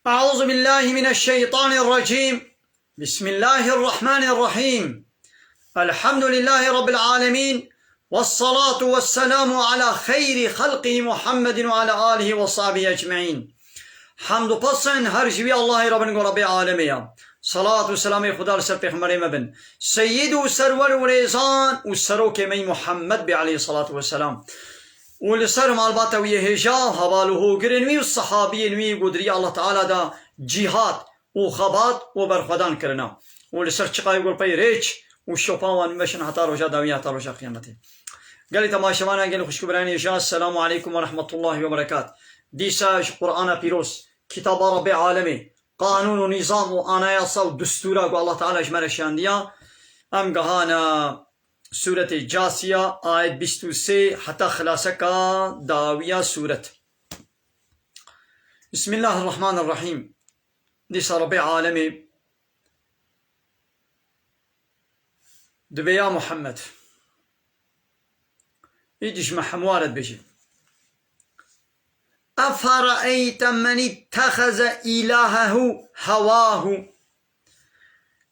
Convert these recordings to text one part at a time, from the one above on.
أعوذ بالله من الشيطان الرجيم. بسم الله الرحمن الرحيم. الحمد لله رب العالمين، والصلاة والسلام على خير خلقه محمد وعلى آله وصحبه أجمعين. حمد و پسند هر جوی الله رب العالمین. صلاة و سلام خدا سر پیغمبر مبن سید و سرور و ریزان و سروک می محمد بی علیه الصلاة والسلام و لسر معلومات وی هجاب حواله گرنوی و صحابی نوی قدری الله تعالی دا جهاد و خبات و برخودان کرنا و لسر چقای گل پی ریچ و شپاوان مشن حتا روشا داوی حتا روشا قیامتی. قال تماشاوانا قال خوشكو براني جا السلام عليكم ورحمة الله وبركاته. ديسا قرآن بيروس كتاب رب عالمي قانون و نظام و آناياسا و دستورا قو الله تعالى جمال الشاندية ام قهانا سورة جاسية آية 23 حتى خلاصكا داوية سورة. بسم الله الرحمن الرحيم. ديسا رب عالمي دبيا محمد يجيش محموارد بيجي أفرأيت من اتخذ إلهه هواه.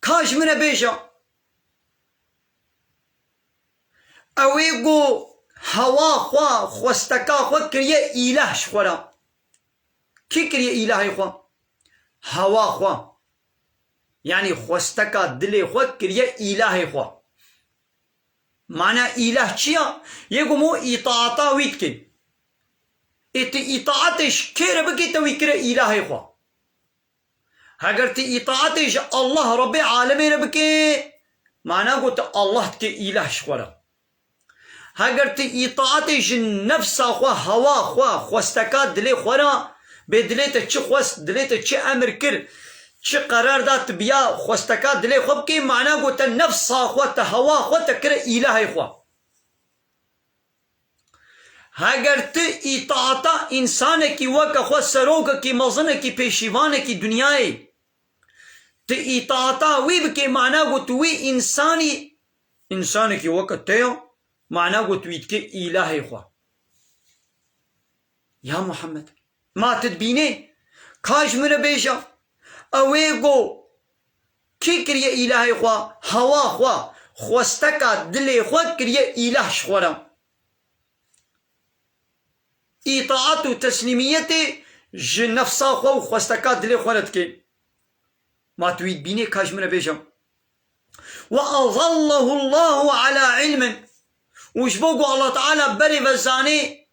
كاش من بيجا أويقو هوا خوا خوستكا خوا كريا إله شخورا. كي كريا إله خوا؟ هوا خوا يعني خوستكا دلي خوا كريا إله خوا. معنى إله چيا؟ يقو مو إطاعتا ويتكن اطاعتش كير بكي توي كرا إلهي خوا. اگر تي اطاعتش الله رب العالمين بكي معناه قلت الله تكي إله شخورا. اگر تي اطاعتش نفس خوا هوا خوا خوستكات دلي خورا بدليت چه خوست دليت چه امر كر چه قرار دات بيا خوستكات دلي خو بكي معناه قلت نفس خوا هوا خوا تكرا إلهي خوا. اگر ته اطاعتا انسان کی وکا خو سروک کی مزن کی پیشیوان کی دنیای ته اطاعتا وی بکی معنی گو توی انسان کی وکا تیو معنی گو تویت که الہ خوا. یا محمد ما تدبینه کاش من بیشا اوی گو کی کریه الہ خوا هوا خوا خوستکا دل خوا کریه الہ شخورم. اطاعت و تسلیمیت نفسا خو و خوستکات دل خورد که ما توید بینه کاش من بیشم. و اظله الله على علم وش بگو الله تعالی بری وزانه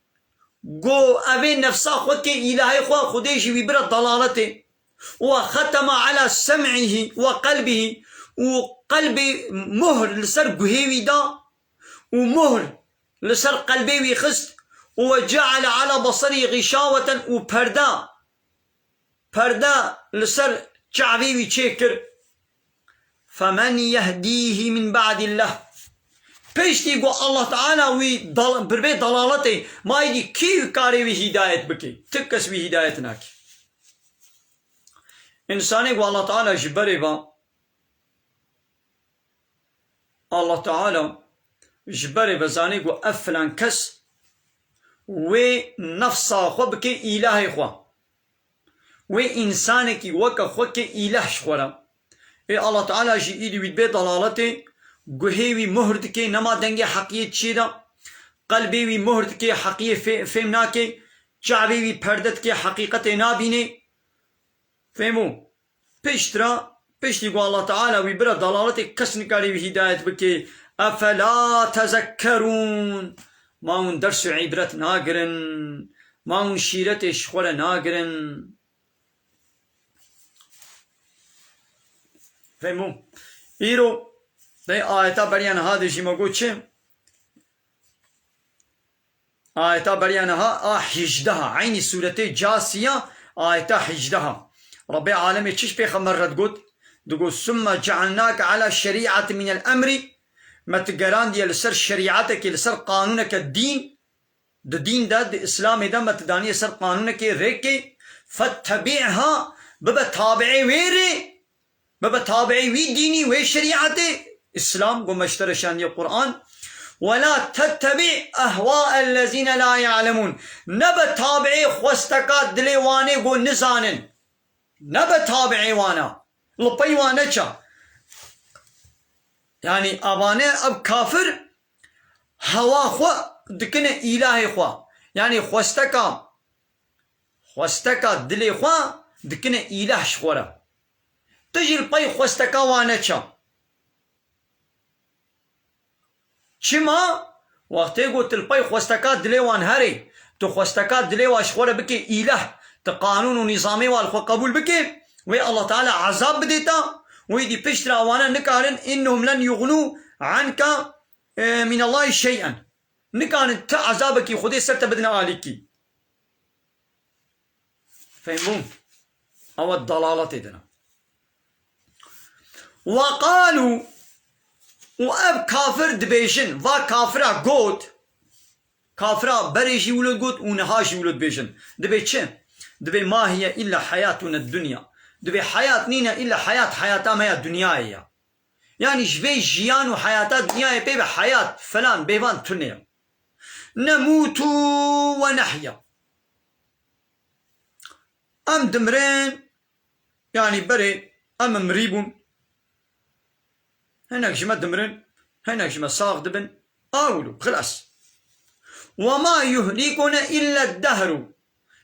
گو اوه نفسا خود که الهی خوا خودش وی برد ضلالته و ختم على سمعه و قلبه و قلب مهر لسر گوهیوی دا و مهر لسر قلبی خست وجعل على بصري غشاوة وبردا لسر شعبي وشيكر. فمن يهديه من بعد الله بيشتي قو الله تعالى وي بربي ضلالته ما يدي كيف كاري وي هداية بكي تكس وي هدايتناك إنساني قو الله تعالى جبري با الله تعالى جبري بزاني قو أفلان كس و نفسا خو بکی الہ خوا و انسان کی وکا خو که الہ شخورا. ای اللہ تعالی جی ایدی وید بی دلالتی گوهیوی مهرد که نما دنگی حقیت چیدا قلبیوی مهرد که حقیت فهمنا که چعبیوی پردت که حقیقت نابینه فهمو پشتی گو اللہ تعالی وی برا دلالتی کس نکاری وی هدایت بکی. افلا تذکرون ما اون درس و عبرت ناگرن ما اون شیرت شخور ناگرن. فهمو ایرو ده آیتا بریان ها ده جیما گو چه آیتا بریان ها 18 عین سورت جاسیه آیتا 18 رب العالمین چش پیغمبر رد گود دگو ثم جعلناك على شریعت من الامر ما تقران دي لسر شريعتك لسر قانونك الدين دين دا اسلام دا ما تداني سر قانونك ريكي فاتبعها بابا تابعي ويري بابا تابعي وي ديني وي شريعتي اسلام قو مشترشان القرآن. ولا تتبع اهواء الذين لا يعلمون نبا تابعي خوستكات دليواني قو نزانن نبا تابعي وانا لبي وانا يعني أبانا أب كافر هوا خوا دكنا إلهي خوا يعني خوستكا دلي خوا دكنا إله شخورا تجي البي خوستكا وانا چما وقتی قلت البي خوستكا دلي وان هري تو خوستكا دلي واشخورا بكي إله تقانون ونظامي والخوا قبول بكي وي الله تعالى عذاب بديتا ويدي بشترا وانا نكارن إنهم لن يغنوا عنك من الله شيئا نكارن تا عذابك خدي سرت بدنا عليكي فهمون أو الضلالة دنا وقالوا وأب كافر دبيشن وا كافرا قوت كافرا بريشي ولد قوت ونهاشي ولد بيشن دبي چه دبي ما هي إلا حياتنا الدنيا دبي حياة نينا إلا حياتا ما هي الدنيا يعني جبي جيان وحياتا الدنيا بيبا حياة فلان بيبان تنيا نموت ونحيا أم دمرين يعني بري أم مريبون هناك جمع دمرين هناك جمع صاغ دبن أولو خلاص وما يهلكنا إلا الدهر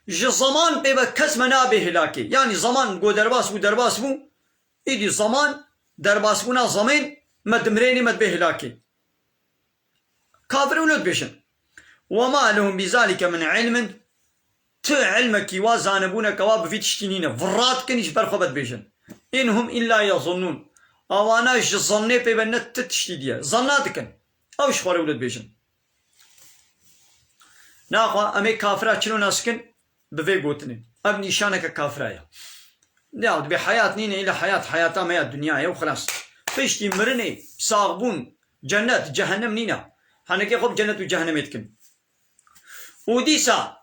جي زمان بيبا كسمنا بهلاكي يعني زمان قو درباس بو إيدي زمان درباس بونا زمان مدمريني مد بهلاكي كافرون بيشن وما لهم بذلك من علم علمك وزانبونا كواب في تشتينينا فرات كنش برخبت بيشن إنهم إلا يظنون أوانا جي ظني بيبا نت تشتيديا ظناتكن أو شخوري ولد بيشن ناقوا أمي كافرات شنو ناسكن بفي قوتني ابني شانك كافرايا نعود بحياة نينا إلى حياتا ما هي الدنيا وخلاص فيشتي مرني صاغبون جنة جهنم نينا هنكي خب جنة وجهنم يتكن وديسا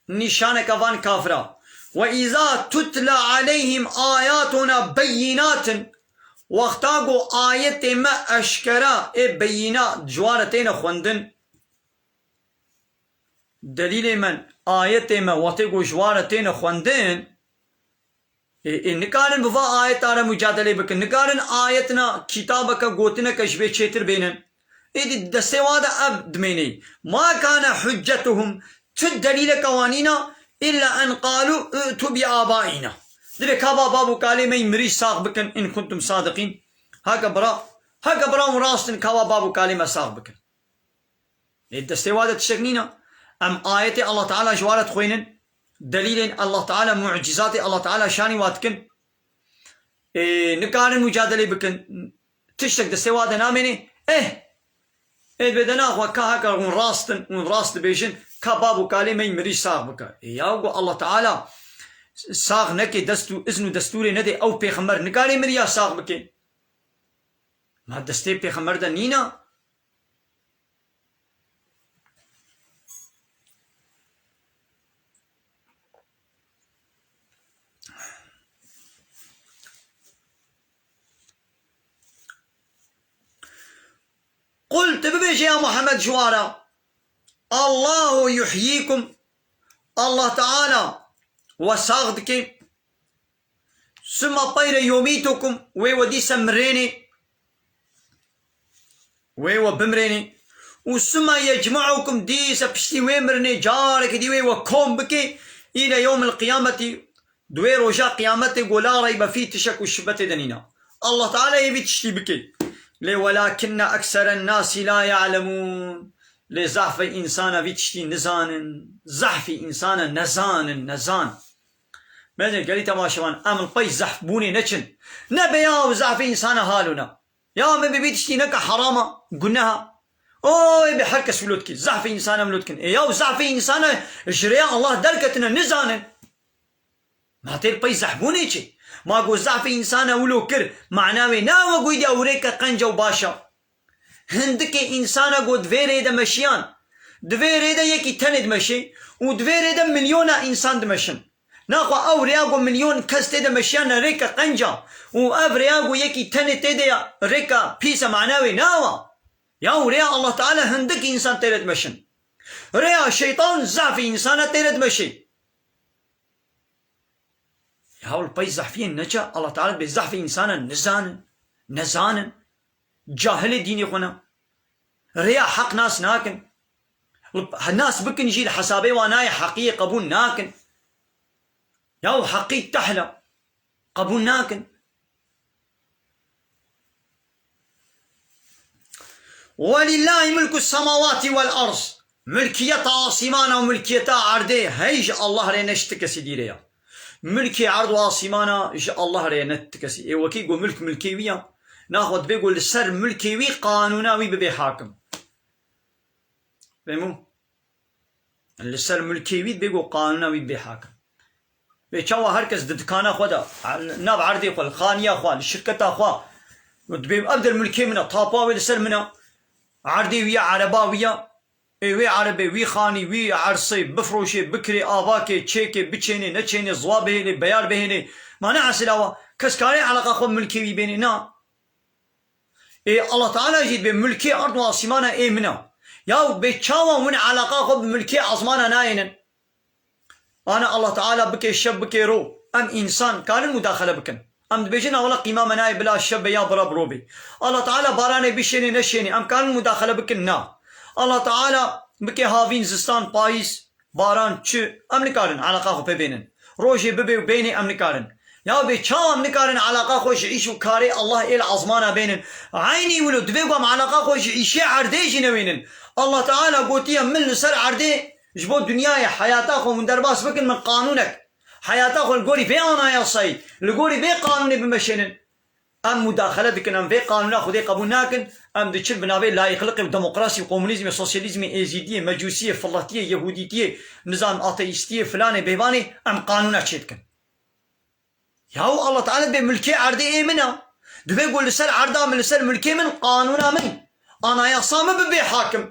نشانك فان كافرا وإذا تتلى عليهم آياتنا بينات واختاقوا آيات ما أشكرا بينات جوارتين خوندن دليل من آيات ما واتقوا جوارتين خوندن نكارن بفا آيات آره مجادله بكن نكارن آياتنا كتابك قوتنا كشبه چيتر بينن إذا دستوادا أب دميني ما كان حجتهم تدليل قوانينا إلا أن قالوا ائتوا بآبائنا دبي كابا بابو قالي ما يمريش ساق بكن إن كنتم صادقين هكا برا مراستن كابا بابو قالي ما ساق بكن دستوادا تشكنينا أم آيات الله تعالى جوارت خوينن دليل الله تعالى معجزات الله تعالى شاني واتكن نكارن مجادله بكن تشتك دستوادا ناميني بدنا وكاها راست بيشن كبابو كالي ما يمريش ساغ بكا ياو الله تعالى ساغ نكي دستو اذن دستوري ندي او بيغمبر نكاري مريا ساغ بكي ما دستي بيغمبر دا نينا قلت ببيش يا محمد جوارا الله يحييكم الله تعالى وساغدك ثم طير يميتكم ويودي سمريني ويو بمريني وثم يجمعكم ديس بشتي ويمرني جارك دي ويو كوم بكي إلى يوم القيامة دوي رجاء قيامتي ولا ريب فيه تشك والشبت دنينا الله تعالى يبي تشتي بكي ولكن أكثر الناس لا يعلمون لزحف إنسان فيتشتي نزان زحف إنسان نزان ماذا قال لي تماشوان أمل بي زحف بوني نچن نبيا وزحف إنسان هالنا يا من بيتشتي نكا حراما قلناها اوه بحركة سولوتك زحف إنسان ملوتكن يا وزحف إنسان جريا الله دركتنا نزان ما تيل بي زحبوني چي ما قو زعف إنسان ولو كر معناوي ناوى قو يدي أوريكا قنجا وباشا هندك إنسان قو دوير دا مشيان دوير دا يكي تند مشي ودوير دا مليون إنسان دا مشن ناخو أوريا قو مليون كست دا مشيان ريكا قنجا وأوريا قو يكي تند دا ريكا بيسا معناوي ناوى يا أوريا الله تعالى هندك إنسان ترد مشن ريا شيطان زعف إنسان ترد مشي هاول بي زحفين نجا الله تعالى بزحف إنسانا نزانا جاهل ديني خنا ريا حق ناس ناكن الناس بكن يجي الحسابي واناي حقيقة قبول ناكن ياو حقيقة تحلى قبول ناكن ولله ملك السماوات والأرض ملكية عاصمانا وملكية عرضي هيج الله رينا اشتكسي ديريا ملكي عرض وعاصمانا إيش الله رينا اتكسي إيه وكي يقول ملك ملكيوية ناخذ بيقول السر ملكيوي قانوناوي ببي حاكم فهموا السر ملكيوي بيقول قانوناوي ببي حاكم بيشوا هركز دكانا خدا ناب عرضي خو الخانية خو الشركة خو ودبي أبدل ملكي منا طاباوي السر منا عرضي ويا عرباوية وی عربی وی خانی وی عرصی بفروشی بکری آواکی چیکی بچینی نچینی زوا بهینی بیار بهینی ما نعسلاوا کس کاری علاقه خود ملکی وی بینی نا الله تعالى يجد بملكي أرض وعاصمانا منا ياو بيتشاوا من علاقه خود بملكي عظمانا ناينا أنا الله تعالى بكي الشب بكي رو أم إنسان كان المداخلة بكن أم بيجينا ولا قيمة مناي بلا الشب يا برا بروبي الله تعالى باراني بيشيني نشيني أم كان المداخلة بكن نا الله تعالى بكي هافين زستان بايس باران چه ام نكارن علاقه خو ببينن روجي ببي بيني ام نكارن يا بي چام نكارن علاقه خوش عيشو كاري الله الى عظمانا بينن عيني ولد بيقوم علاقه خوش عيشي عردي جنوينن الله تعالى قوتيا من سر عردي جبو دنيا حياته خو من درباس بكن من قانونك حياته خو القوري في انا يا صي القوري في قانوني بمشينن ام مداخله بكن ام في قانون خذي قبول ناكن ام دي تشل بنابي لا يخلق ديمقراطي وكومونيزم سوسياليزم ايزيديه مجوسيه فلاطيه يهوديه نظام اثيستيه فلاني بيباني ام قانون تشيتكن ياو الله تعالى بملكي عردي منا دبي يقول لسر عردا من لسر ملكي من قانونا من انا يا صام ببي حاكم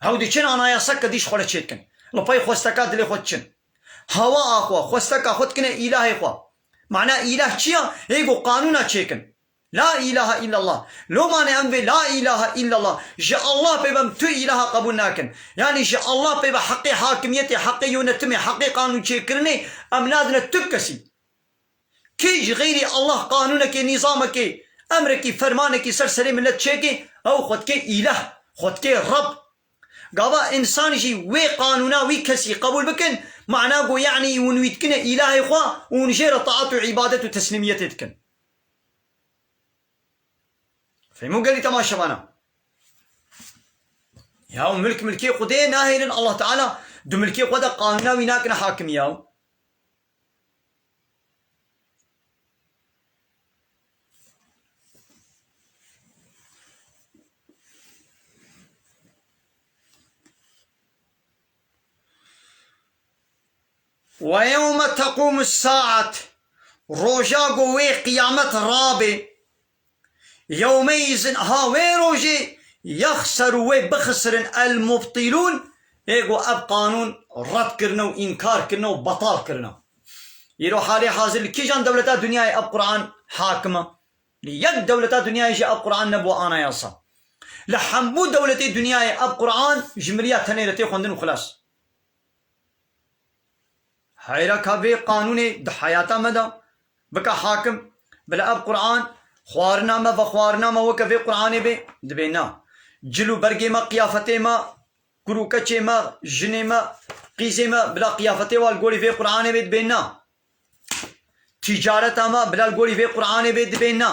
هودي تشن انا يا سك ديش خوله تشيتكن لباي خوستكات اللي خوتشن هوا اخوا خوستكا خوتكن الهي اخوا معناه إله شيا هيقو قانونا تشيكن لا إله إلا الله لو معنى أنبي لا إله إلا الله جاء الله بيبم تو إله قبول ناكن يعني جاء الله بيبا حقي حاكميتي حقي يونتمي حقي قانون تشيكرني أم نادنا تبكسي كيج غيري الله قانونك نظامك أمرك فرمانك سرسري من تشيكي أو خدك إله خدك رب قابا إنسان جي وي قانونا وي كسي قبول بكن معناه يعني ونويتكن إلهي خوا ونجير طاعته وعبادته وتسليميتكن فهموا قال لي تماشى معنا ياو ملك ملكي قدي ناهيرن الله تعالى دو ملكي قدا قانونا ويناكنا حاكم ياو ويوم تقوم الساعة روجا قوي قيامة رابي يومئذ هاوي روجي يخسر وبخسر المبطلون يقو أب قانون رد كرنا وإنكار كرنا وبطال كرنا يرو حالي حاضر كي جان دولتا دنيا أب قرآن حاكمة ليد دولتا دنيا يجي أب قرآن نبو أنا يصا لحمو دولتي دنيا أب قرآن جمريات تنيرتي خوندن وخلاص هايرا كابي قانوني د حياتا مدى بكا حاكم بلا اب قرآن خوارنا ما وخوارنا ما وكفي قرآن بي دبينا جلو برقي ما قيافتي ما كروكتشي ما جني ما قيزي ما بلا قيافتي والقولي في قرآن بي دبينا تجارتا ما بلا القولي في قرآن بي دبينا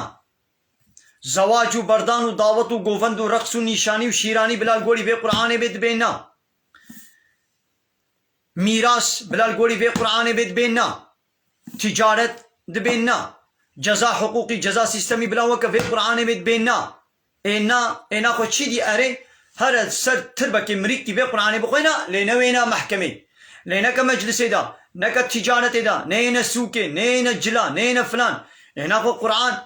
زواج بردان و دعوت و گوفند و رقص و نشانی و شیرانی بلا القولي في قرآن بي دبينا ميراث بلا القولي في قرآن بيت بيننا تجارت دبيننا جزاء حقوقي جزاء سيستمي بلا وكا في قرآن بيت بيننا اينا خو چي دي اري هر سر تربك مريكي في قرآن بخوينا لينا محكمي لينا كمجلس دا نكا تجارت دا نينا سوكي نينا جلا نينا فلان اينا خو قرآن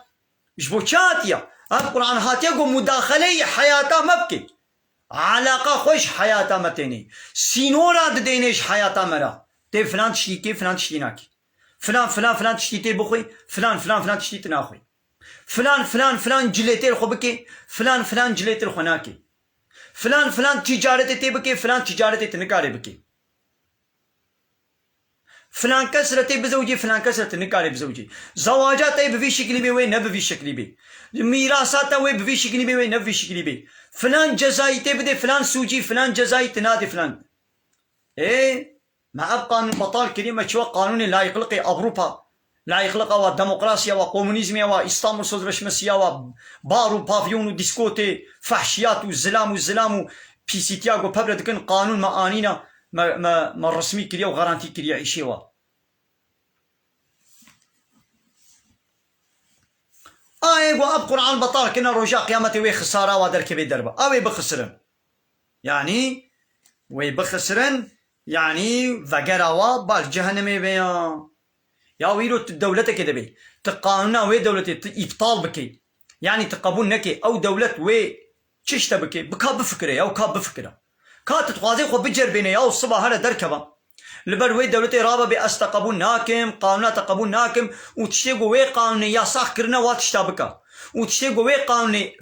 جبو چاتيا هذا قرآن هاتيا قو مداخلي حياتا مبكي علاقة خوش حياتا متيني سينورا دينيش حياتا مرا تي فلان تشتيكي فلان تشتيناكي فلان تشتيتي بخوي فلان تشتيت ناخوي فلان جليتي الخو بكي فلان جليتي الخناكي فلان تجارتي تي بكي فلان تجارتي تنكاري بكي فلان كسرتي بزوجي فلان كسرت نكاري بزوجي زواجاته بفي شكل بي وين نبي في شكل بي ميراثاته وين بفي شكل بي وين نبي في شكل بي فلان جزايته بدي فلان سوجي فلان جزاي تنادي فلان ايه مع قانون بطال كلمة شو قانون لا يخلق أوروبا لا يخلق وديمقراطيا وكومونيزم وإسلام سوزرشمسيا وبارو بافيون وديسكوتي فحشيات والزلام بيسيتياغو بابردكن قانون معانينا ما رسمي كليا وغارانتي كليا عيشيوا ايغو اب قرآن بطال كنا رجاء قيامتي وي خسارة ودرك بي دربا اوي بخسرن يعني وي بخسرن يعني فقراوا بالجهنم بيا يا ويرو دولتك دبي تقانونا وي دولتي ابطال بكي يعني تقبل نكي او دولت وي تشتا بكي بكا بفكره او كا بفكره كات تقاضي خو بجر بيني او الصبح هذا دركبه لبر وي دولتي رابا باستقبل ناكم قانونا تقبل ناكم وتشتيقوا وي قانوني يا صح كرنا واتشتابكا وتشتيقوا وي قانوني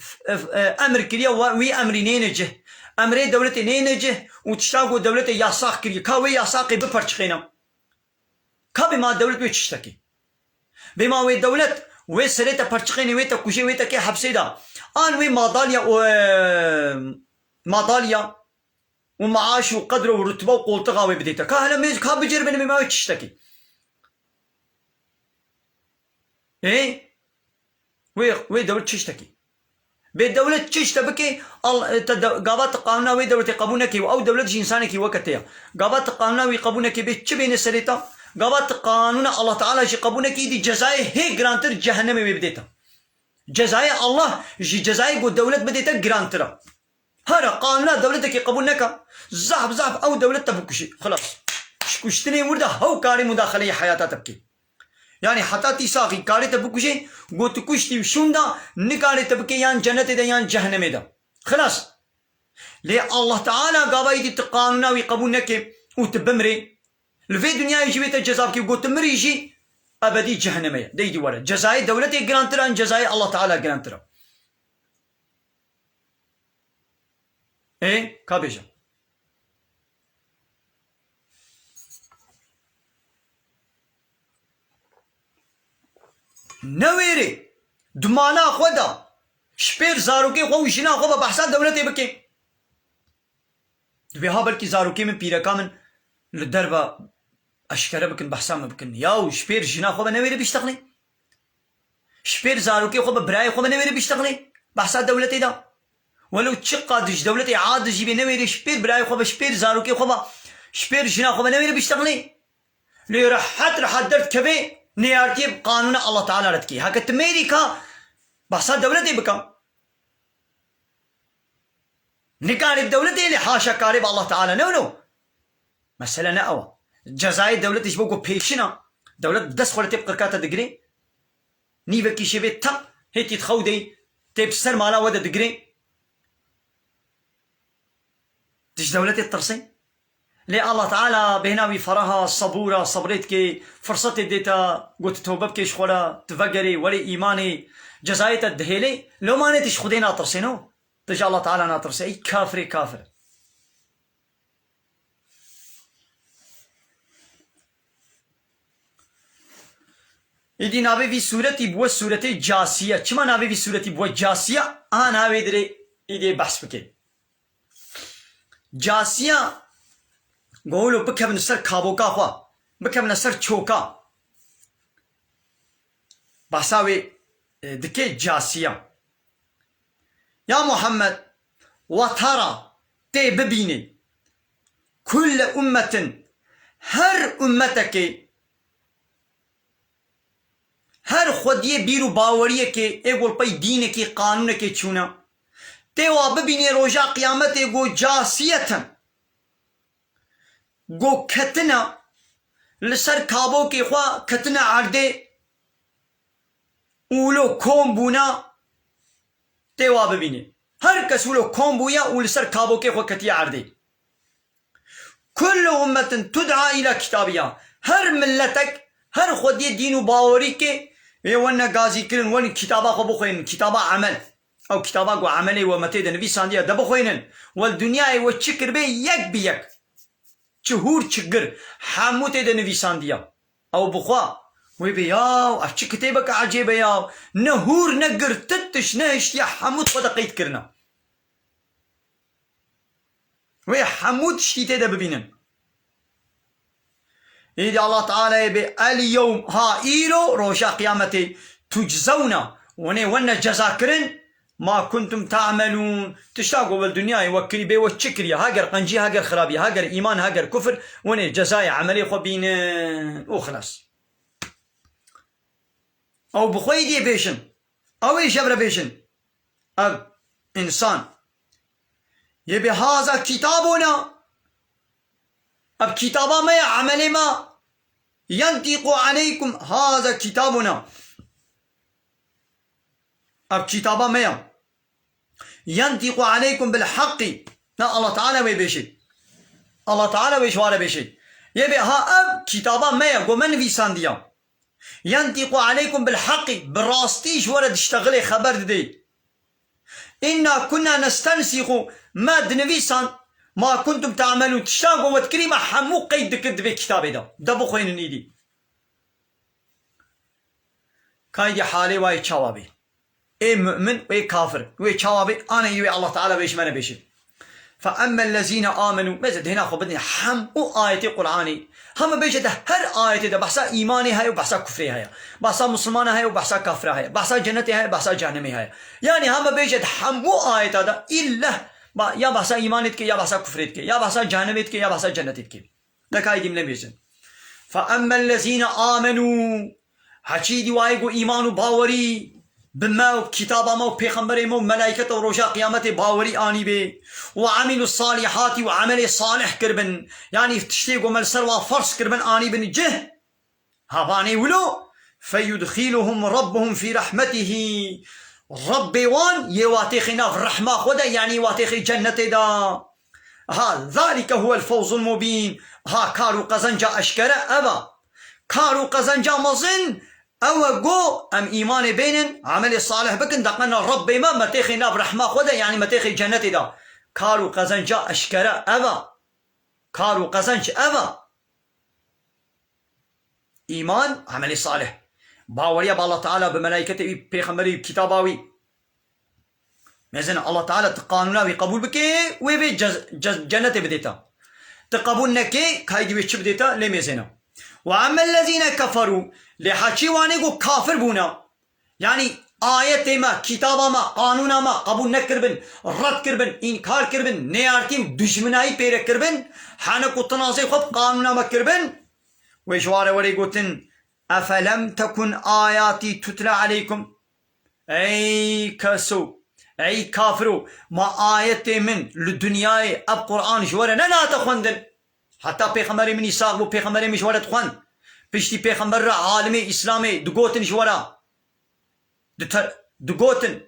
امر كليا وي امري نينجه امري دولتي نينجه وتشتاقوا دولتي يا صح كليا كاوي يا ساقي بفرشخينا كابي ما دولت وي تشتكي بما وي دولت وي سريتا فرشخيني وي تكوشي وي تكي حبسيدا ان وي ماداليا ومعاش وقدره ورتبه وقولتها وبديتها كهلا ميز كاب بجرب من ما تشتكي ايه وي دولة تشتكي بالدولة تشتبكي قابات قانونا وي دولة قبونك او دولة انسانك وقتها قابات قانونا وي قبونك بتشبين السريتا قابات قانونا الله تعالى جي قبونك دي جزاي هي جرانتر جهنم وبديتها جزاي الله جي جزاي قد دولة بديتها جرانتر هذا قانونا دولتك قبولنك زحف او دولة تبكشي خلاص شكشتني ورده هو كاري مداخله حياتها تبكي يعني حتى تيساقي كاري تبكشي قلت كشتي وشوندا نكاري تبكي يان جنة ده يان جهنم ده خلاص ليه الله تعالى قابا يدي قانونا ويقبولنك وتبمري الفي دنيا يجي بيت الجزاب كي قلت مري يجي ابدي جهنميه ده يجي ورا جزاي دولتي جرانترا ان جزاي الله تعالى جرانترا ايه كابيجا نويري دمانا خدا شبير زاروكي خو وشنا خو بحثا دولتي بكي بها بلكي زاروكي من بيركا من للدربة اشكره بكن بحثا ما بكن ياو شبير جنا خو نويري بيشتغلي شبير زاروكي خو براي خو نويري بيشتغلي بحثا دولتي دا ولو تشقادش دولتي عادش يبي نويري شبير براي خو شبير زاروكي خو شبير جنا خو نويري بيشتغلي لي راح درت كبي نيارتي قانون الله تعالى ردكي هكا امريكا بحثا دولتي بكا نكارب دولتي اللي حاشا كارب الله تعالى نو مثلا نأوى جزائر دولتي شبوكو بيشنا دولة دس خلتي بقركاتا دقري نيبكي شبيت تا هيتي تخودي تبسر مالا ودا دقري تش دولتي الترسي لي الله تعالى بهناوي فراها صبورة صبرتك فرصتي ديتا قلت توببك شخولا تفقري ولي إيماني جزايت الدهيلي لو ما نتش خدي ناطرسينو تجا الله تعالى ناطرسي أي كافري كافر إدي نابي في سورتي بوا سورتي جاسية كما نابي في سورتي بوا جاسية أنا نابي دري إدي بحث بكي جاسية قولوا بكم نسر كابوكا خوا بكم نسر تشوكا بحثاوي دكي جاسية يا محمد وترى تي ببيني كل أمة هر أمتك هر خودیه بیرو باوریه که اگول پای دینه که قانونه که چونه تیوا ببینی روژا قیامت اگو جاسیتن گو کتنا لسر کابو که خواه کتنا عرده اولو کم بونا تیوا ببینی هر کس اولو کم بویا اول سر کابو که خواه کتی عرده كل أمة تدعى إلى كتابها هر ملتك هر خودية دين باوري كي وانا غازي كرن وان كتابا خو بخوين كتابا عمل او كتابا قو عملي ومتيد النبي صلى الله عليه وسلم والدنيا وتشكر بي يك بيك چهور چگر حموت ده نویسان دیا او بخوا وی بیاو اف چه کتابك عجیبه یاو نهور نگر تتش نهشت یا حمود خدا قید کرنا وی حمود شتیته ده ببینن ایدی الله تعالی بی اليوم ها ایرو روشا قیامتی تجزونا ون جزا کرن ما كنتم تعملون تشتاقوا بالدنيا يوكري بي وتشكري هاجر قنجي هاجر خرابي هاجر ايمان هاجر كفر وني جزاي عملي خبين وخلاص او بخوي دي بيشن او يشبر بيشن اب انسان يبي هذا كتابنا اب كتابا ما عملي ما ينطق عليكم هذا كتابنا اب كتابا ما ينطق عليكم بالحق لا الله تعالى ويبشي الله تعالى ويشوار بشي يبي ها اب كتابا ما يقول من في سانديا ينطق عليكم بالحق براستيش ورد اشتغلي خبر دي إنا كنا نستنسخ ما دنفيسان ما كنتم تعملون تشتاقوا وتكريما حمو قيد كد بكتابي دا دبو خوين نيدي كايدي حالي واي تشاوابي اي مؤمن واي كافر واي تشاوابي انا يوي الله تعالى بيش من بيشي فأما الذين آمنوا ماذا هنا خبرني حمو آية قرآني هم بيجد هر آية ده بحثا إيماني هاي وبحثا كفري هاي بحثا مسلمان هاي وبحثا كافر هاي بحثا جنتي هاي بحثا جهنمي هاي يعني هم بيجد حمو آية ده إلا يا بحثا إيمانيتك يا بحثا كفريتك يا بحثا جهنميتك يا بحثا جنتيتك لك هاي دي من بيجد فأما الذين آمنوا هچيدي وايقو إيمانو باوري بما وكتابا ما وبيغمبري ما وملائكة وروشا قيامته باوري آني بي وعملوا الصالحات وعمل صالح كربن يعني تشتيقوا من سروا فرس كربن آني بن جه هاباني ولو فيدخلهم ربهم في رحمته ربي وان يواتيخنا في الرحمة خدا يعني واتيخي جنة دا ها ذلك هو الفوز المبين ها كارو قزنجا أشكرا أبا كارو قزنجا مظن او جو ام ايمان بينن عمل صالح بكن دقنا ربي ما متيخي ناب رحمه خدا يعني متيخي جنتي دا كارو قزنجا اشكرا ابا كارو قزنج ابا ايمان عمل صالح باوريا بالله تعالى بملائكته بيغمبري كتاباوي مزن الله تعالى تقانونا وقبول بكي وي جنتي بديتا تقبلنك كايدي ويش بديتا لمزنا وأما الذين كفروا لحكي وانيقو كافر بونا يعني آية ما كتابا ما قانونا ما قبول نكربن رد كربن إنكار كربن نيارتي دشمناي بيرك كربن حانكو تناصي خب قانونا ما كربن ويشوار وريقوتن أفلم تكن آياتي تتلى عليكم أي كسو أي كافرو ما آية من للدنيا أب قرآن شوارا لا تخوندن حتى پیغمبر منی ساق و پیغمبر مشورت خوان پشتی پیغمبر را عالم اسلامی دگوتن شورا دگوتن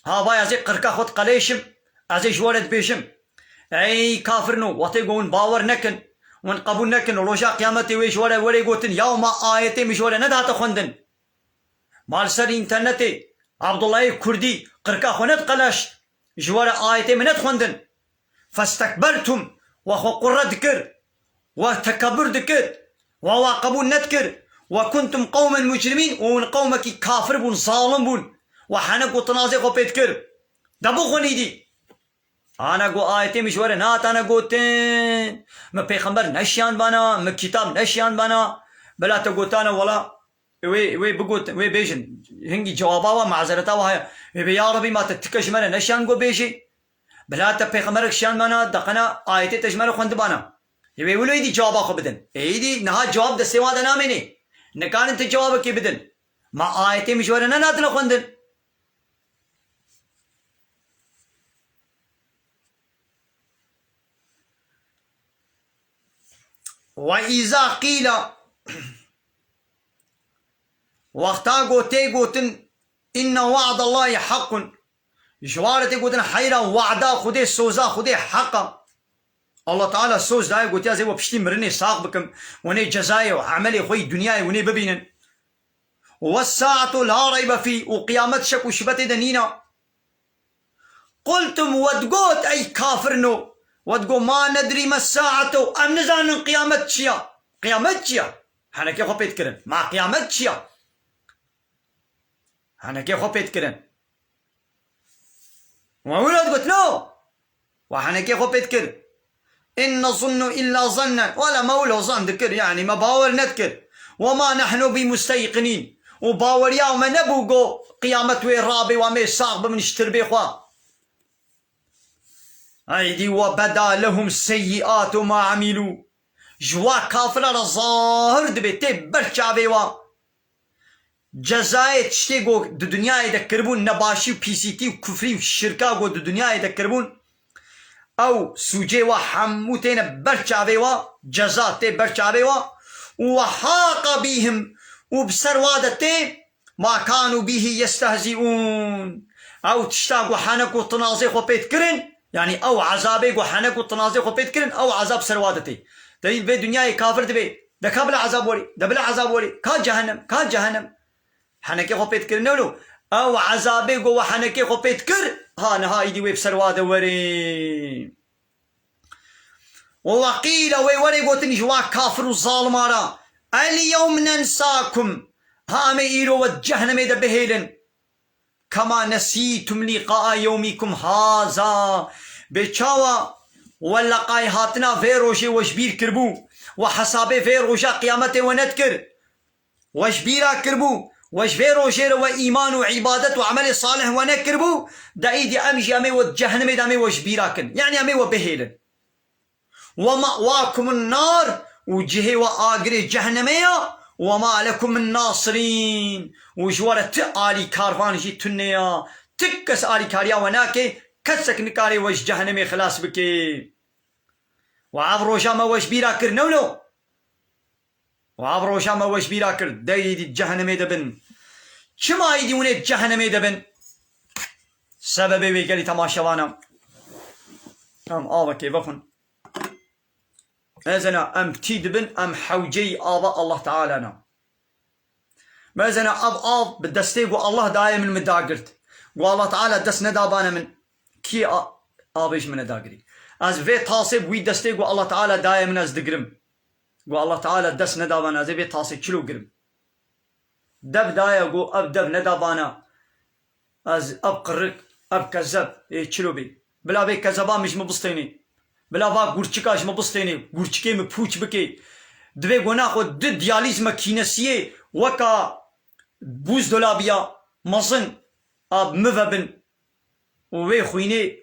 ها وای از قرقا خود قلیشم از شورت بیشم ای کافر نو وقتی گون باور نکن ون قبول نکن روشا قیامتی وی شورا وری گوتن یا ما آیتی مشورا نداتا خوندن مال سر انترنتی عبدالله کردی قرقا خوند قلش شورا آیتی منت خوندن فاستكبرتم وخو قرد كر وتكبر ذكر وقبول نذكر وكنتم قوما مجرمين ومن قومك كافر بون ظالم بون وحنك وتنازق وبيتكر دبو خنيدي انا قو آيتي مشوره نات انا قوتين ما پیغمبر نشيان بانا ما كتاب نشيان بانا بلا تقوتانا ولا وي بقوت وي بيجن هنجي جوابا ومعذرتا وهي يا ربي ما تتكش منا نشيان قو بيجي بلا تبيغمبرك شيان بانا دقنا آيتي تجمل خوند بانا يبي يقولوا يدي جوابا خو بدن ايدي نها جواب د سوا د نامني نكان انت جوابك كي بدن ما آيتي مشورنا نادنا خوندن وإذا قيل وقتا قوتن إن وعد الله حق جوارتي قوتن حيرا وعدا خدي سوزا خدي حقا الله تعالى سوز داي قلت يا زي وبشتي مرني ساق بكم وني جزاي وعملي خوي دنياي وني ببينن والساعة لا ريب في وقيامت شك وشبت دنينا قلتم ودقوت أي كافرنو وتقول ما ندري ما الساعة أم نزان قيامت شيا قيامت شيا هنا كيف بيتكرن مع قيامت شيا هنا كيف بيتكرن وأولاد قلت لا وحنا كيف بيتكرن إن نظن إلا ظنا ولا مولى ظن ذكر يعني ما باور نذكر وما نحن بمستيقنين وباور يا وما نبوغو قيامت ويرابي وما صاغب من اشتربي خوا أيدي وبدا لهم سيئات ما عملوا جوا كافر الظاهر دبيتي برشا بيوا جزاء تشتيقو دو دنيا يذكربون نباشي وبيسيتي وكفري والشركة دو دنيا يذكربون او سوجي وحموتين برشا بيوا جزاء تي برشا بيوا وحاق بهم وبسروادتي ما كانوا به يستهزئون او تشتاق وحنك وطنازيخ وبيتكرن يعني او عذابي وحنك وطنازيخ وبيتكرن او عذاب سروادتي تريد بي دنيا كافر دبي ده كابلا عذاب ولي ده بلا عذاب ولي كان جهنم حنكي خو بيتكر نولو او عذابي جو حنكي خو بيتكر ها نهاي دي ويب سرواد وري وقيل وي قوتني جوا كافر الظالم را اليوم ننساكم ها ميرو وجهنم ده بهيلن كما نسيتم لقاء يومكم هذا بچاوا ولقاي هاتنا فيروشي وشبير كربو وحسابي فيروشا قيامته ونذكر وشبيرا كربو وشفيرو شير وإيمان وعبادة وعمل صالح ونكربو دا إيدي أمشي أمي وجهنمي دا أمي وشبيراكن يعني أمي وبهيلن ومأواكم النار وجهي وآقري جهنمية وما لكم من ناصرين وجوارة آلي كارفان جي تنيا تكس آلي كاريا وناكي كسك نكاري وش جهنمي خلاص بكي وعبرو شاما وشبيراكر نولو وعبرو شاما وشبيرا كرد دايدي جهنمي دبن شما يديوني جهنمي دبن سببي ويقالي تماشوانا ام آبا كيفخن مازنا ام تيدبن ام حوجي آبا الله تعالى مازنا اب بالدستيق الله دايم المداقرت والله تعالى دس ندابانا من كي آبيش من داقري از في تاصب وي دستيق الله تعالى دايم ناس دقرم والله تعالى دس ندابانا زي بيت تاسي كيلو قرم دب دايا قو اب دب ندابانا از اب قرق اب كذب كيلو بي بلا بي كذبا مش مبسطيني بلا با قرچكاش مبسطيني قرچكي مبوچ بكي دبي قونا خو د دياليز ماكينسيه وكا بوز دولابيا مصن اب مذبن ووي خويني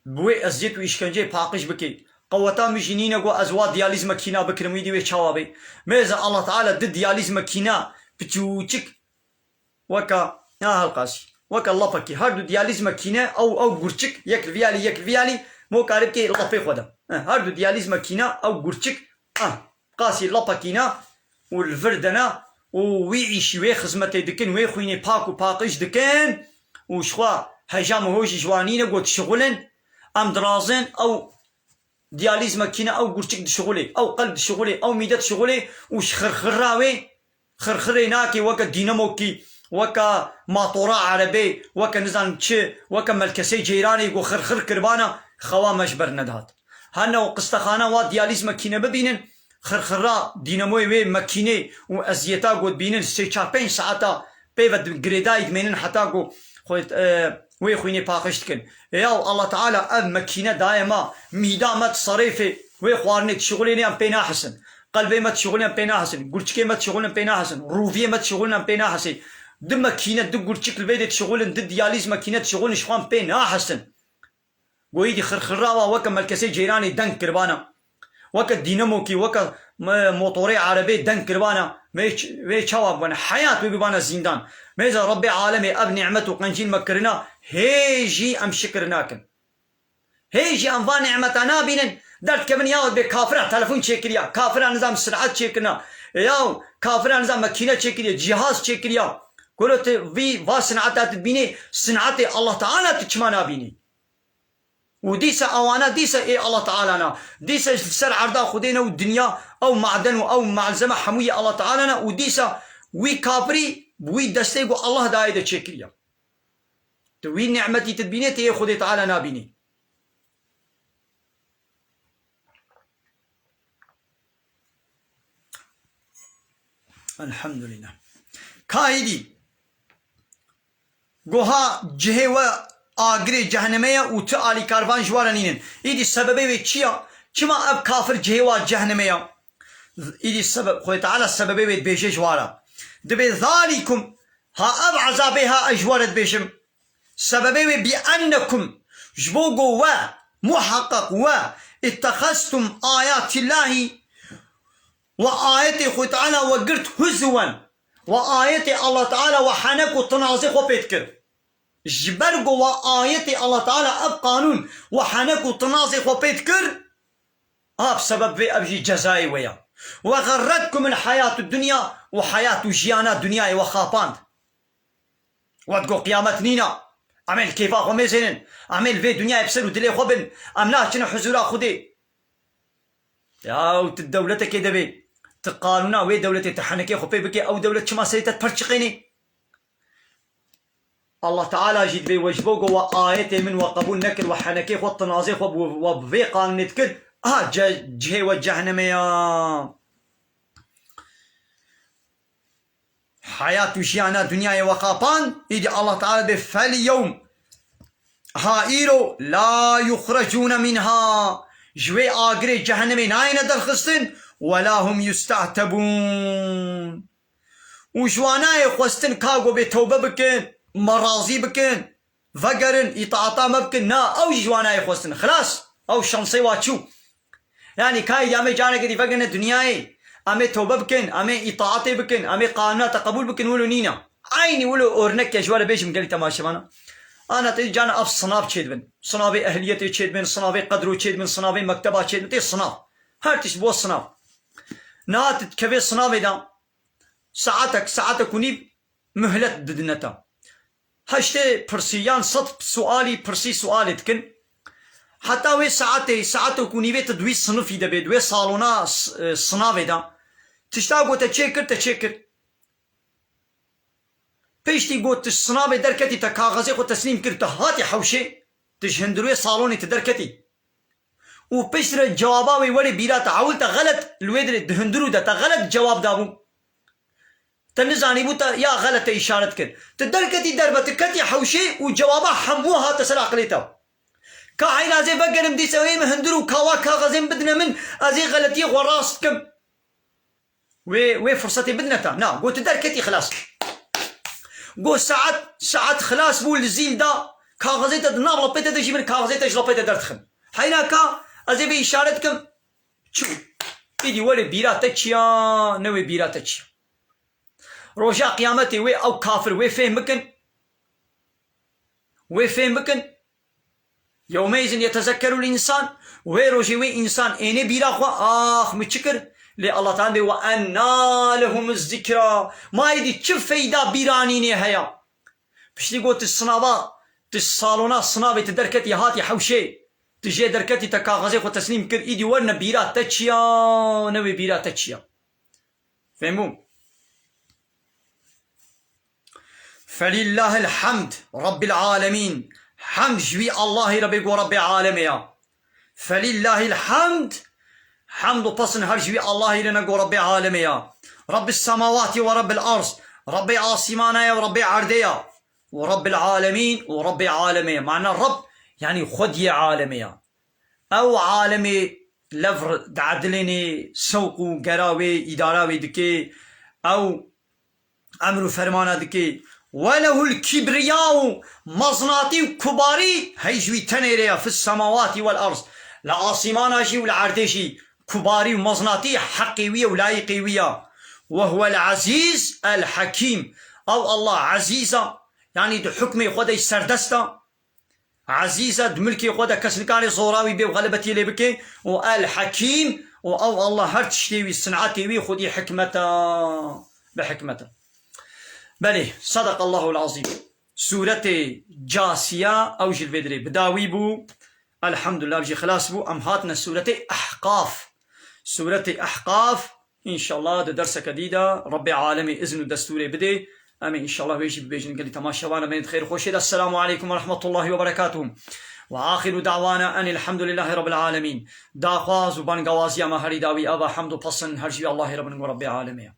بوي ازيت ويشكنجي باقش بكي قوتا مجنين جو ازوا دياليز ماكينه بكرميدي وشاوابي ميزا الله تعالى ضد دياليز ماكينه بتوچك وكا القاسي وكا الله بكي هردو دياليز ماكينه او غورچك يك فيالي مو قارب كي الله في خدا هردو دياليز ماكينه او غورچك قاسي الله بكينا والفردنا ويعيش وي خدمتي دكن وي خويني باكو باقش دكن وشخوا هجام هوجي جوانين قوت شغلن ام درازن او دياليز ماكينه او غورچك دشغلي او قلب دشغلي او ميدت شغلي وش خرخراوي خرخريناكي وكا ديناموكي وكا ماطورة عربي وكا نزان تشي وكا ملكسي جيراني و خرخر كربانا خوا مجبر ندهات هانا وقستخانا وا دياليز ماكينه ببينن خرخرا ديناموي وي ماكينه و ازيتا قد بينن 3-4 ساعتا بيفد غريدايد منن حتى قو خويت وي خويني باقشتكن يا الله تعالى اب ماكينه دائما ميدامت صريفه وي خوارني تشغليني ام بينا حسن قلبي ما تشغلني ام بينا حسن قرچكي ما تشغلني ام بينا حسن روفيه ما تشغلني ام بينا حسن د ماكينه د قرچك البيت تشغلن د دياليز ماكينه تشغلن شخوان بينا حسن ويدي خرخراوا وكا ملكسي جيراني دنك كربانا وكا ديناموكي وكا موتوري عربي دنك كربانا وي شواب وانا حياة بيبانا زندان ميزا ربي عالمي اب نعمته قنجين مكرنا هيجي ام شكرناكن هيجي ام فان نعمتنا بينن درت كمن ياود بكافره تلفون تشيكريا كافره نظام سرعه تشيكنا ياو كافره نظام ماكينه تشيكريا جهاز تشيكريا قلت في صنعتها تبيني صنعتي الله تعالى تشمانا بيني وديسا اوانا ديسا اي الله تعالى ديسا سر عرضا خدينا والدنيا او معدن او معلزمه حمويه الله تعالى وديسا وي كابري وي دستيقو الله دايده تشكريا توي نعمتي تدبيني تي خدي تعالى نابيني الحمد لله كايدي قوها جهه و آگری جهنمية وتعالي كارفان جوارنين إيدي السببي وچيا كما أب كافر جهه و جهنمية إيدي السبب خوي تعالى السببي بيجي جوارا دبي ذلكم ها أب عذابها أجوارت بيشم سببي بأنكم جبوغو و محقق و اتخذتم آيات الله وآيات خوي تعالى وقرت هزوا وآيات الله تعالى وحنك وتنازق وبيتكر جبرقو وآيات الله تعالى أب قانون وحنك وتنازق وبيتكر أب سبب في أبجي جزائي ويا وغرتكم الحياة الدنيا وحياة جيانات دنيا وخابان وتقول قيامت نينا عمل كيفا خميزين عمل في دنيا يبسلوا دلي خبن أمناه كنا حزورا خدي يا الدولة كده بي تقالونا وي دولة تحنكي خبي بكي أو دولة شما سيتت برشقيني الله تعالى جد بي وجبوك وآيته من وقبول نكر وحنكي خط نازيخ وبفي قال نتكد جهي وجهنميا حياة جيانا دنيا وقابان إذا الله تعالى بفاليوم هائرو لا يخرجون منها جوي آقري جهنمي ناين درخستن ولا هم يستعتبون وجوانا يخوستن كاغو بتوبة بكن مرازي بكن فقرن إطاعتا مبكن نا أو جوانا يخوستن خلاص أو شمسي واتشو يعني كاي جامي جانا كدي فقرن الدنياي أمي توبة بكن أمي إطاعتي بكن أمي قانونات قبول بكن ولو نينا عيني ولو أورنك يا جوالا بيش مقالي تماشي مانا أنا تيجي جانا أف صناب تشيد بن صنابي أهليتي تشيد بن صنابي قدرو تشيد بن صنابي مكتبة تشيد بن تي صناب هارتش بو صناب نات كفي صنابي دا ساعتك ونيب مهلت ددنتا هشتي برسيان صد سؤالي برسي سؤالي تكن حتى وي ساعتك ونيبي تدوي صنفي دا بيدوي صالونا صنابي دا تشتاقو تشيكر بيشتي قوت الصنابي دركتي تكاغزي خو تسليم كرت هاتي حوشي تجهندروي صالوني تدركتي وبيشتر الجواباوي ولي بيرا تعاولت غلط الويدر دهندرو دا غلط جواب دابو تنزاني بوتا يا غلط اشارت كر تدركتي دربت كتي حوشي وجوابا حموها تسرع قليتا كاحين ازي فقرم دي سوي مهندرو كاوا كاغزين بدنا من ازي غلطي وراستكم وي فرصتي بدنتا نا قلت دركتي خلاص قول ساعات خلاص بول الزيل دا كاغزيتا دنار لبيتا دجي من كاغزيتا جلبيتا درتخن حيناكا ازي بي اشارتكم شو ايدي ولي بيرا تشيا نوي بيرا تشيا روجا قيامتي وي او كافر وي فهمكن يومئذ يتذكر الانسان وي روجي وي انسان اني بيرا خوا متشكر لي الله تعالى وأنا لهم الذكرى ما يدي كيف فايدة بيرانيني هيا بشتي قلت الصنابة الصالونات صنابة تدركتي هاتي حوشي تجي دركتي تكاغزي خو تسليم كر ايدي ورنا بيرات تتشيا نوي بيرات تتشيا فهمون فلله الحمد رب العالمين حمد جوي الله ربي ورب العالمين فلله الحمد حمد وبصن هرجوي الله لنا رب العالمين رب السماوات ورب الأرض رب عاصمانا ورب عرديا ورب العالمين ورب العالمين معنى الرب يعني خدي عالمية أو عالمي لفر دعدليني سوق قراوي إداراوي دكي أو أمر فرمانا دكي وله الكبرياء مزناتي كباري هيجوي تنيريا في السماوات والأرض لعاصمانا جي والعردشي كباري ومزناتي حقيوية ولايقيوية وهو العزيز الحكيم أو الله عزيزة يعني دو حكمي خودي سردستا عزيزة دملكي خودة كسنكاني صوراوي بي وغلبتي لي بكي والحكيم أو الله هرتشتيوي صنعتيوي خودي حكمتا بحكمتا بلي صدق الله العظيم سورة جاسية أو جلفيدري بداوي بو الحمد لله بجي خلاص بو أم هاتنا سورة أحقاف إن شاء الله ده درس جديدة رب العالمين إذن الدستوري بدي أمين إن شاء الله بيجي بيجي قال تماشى وانا بين خير خوشي. السلام عليكم ورحمة الله وبركاته وآخر دعوانا أن الحمد لله رب العالمين. داخواز وبان غوازيا ما هري داوي أبا حمد وبصن هرجي الله رب العالمين.